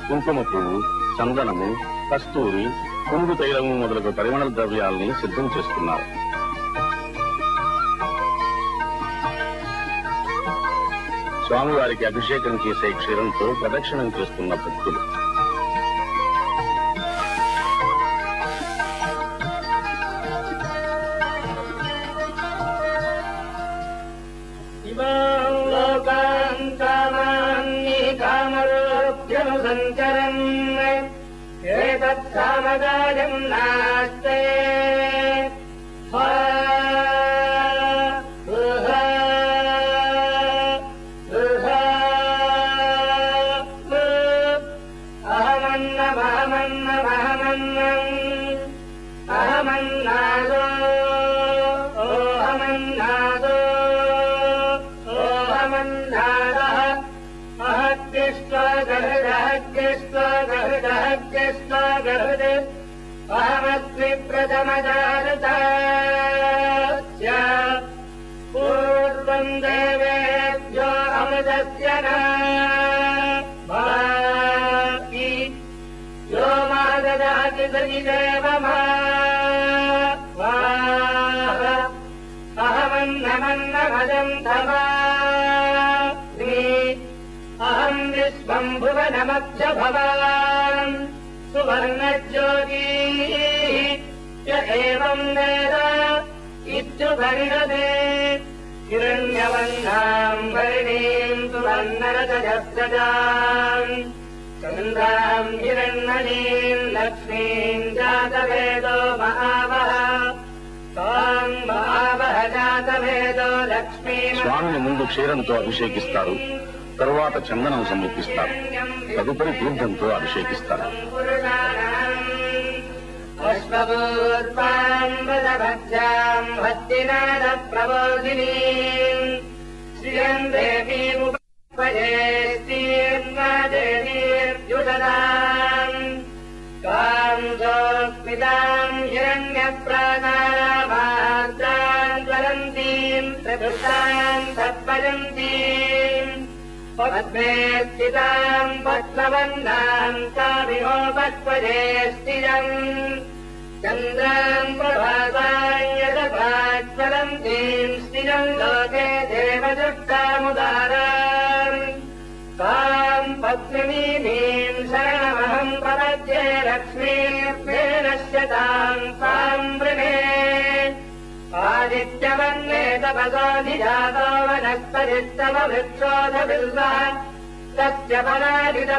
కుంకుమ పువ్వు, చందనము, కస్తూరి, కుంగు తైలము మొదలగు పరిమళ ద్రవ్యాల్ని సిద్ధం చేస్తున్నారు. స్వామివారికి అభిషేకం చేసే క్షీరంతో ప్రదక్షిణం చేస్తున్న భక్తులు. సంచరన్ ఏతత్సామగాయం నాస్తే అహమన్నాదో ఓహమన్నాదో ఓహమన్నాదః అహగ్గిష్టాగహృదహగ్గిష్టాగహృదహగ్గిష్టాగహృద్ అహమస్మి ప్రథమజారుతాస్య పూర్వం దేవేభ్యో అమృతస్య నాభాతి यो माददाति सजिदेव अहमन्नमन्नभजन्तमास्मि अहम् विश्वम् भुवनमध्य भवान् सुवर्णज्योतिः य एवम् वेद इत्युपनिषदे हिरण्यवर्णाम् वर्णीम् सुवर्णरजस्रजाम् चन्द्राम् हिरण्मणीम् लक्ष्मीम् जातवेदो महावः ताम् महावः जातवेदो लक्ष्मी. స్వామిని ముందు క్షీరంతో అభిషేకిస్తారు, తరువాత చందనం సమర్పిస్తారు, తదుపరి తీర్థంతో అభిషేకిస్తారు. అశ్వపూర్వాంబదభద్రాం భక్తినాద ప్రబోధినీం శ్రియం దేవీముపయేస్తీర్నాదేవీర్యుషదాం కాంజోస్మితాం హిరణ్యప్రాకారమార్ద్రాం జ్వలంతీం ప్రకృతాం తత్పయంతీం పద్మే స్థితాం పద్మవర్ణాం కామిహోపక్వజే స్థిరం చంద్రాం ప్రభాసాజ్వలంతీం స్థిరం లోకే దేవదుష్టాముదారాం తాం పద్మినీం శరణమహం ప్రపద్యే లక్ష్మీర్భేనశ్యతాం తాం వృణే ఆదిత్యవర్ణే తపసోధిజాతో వనస్పతిస్తవ వృక్షోధ బిల్వ సత్య ఫలాదిత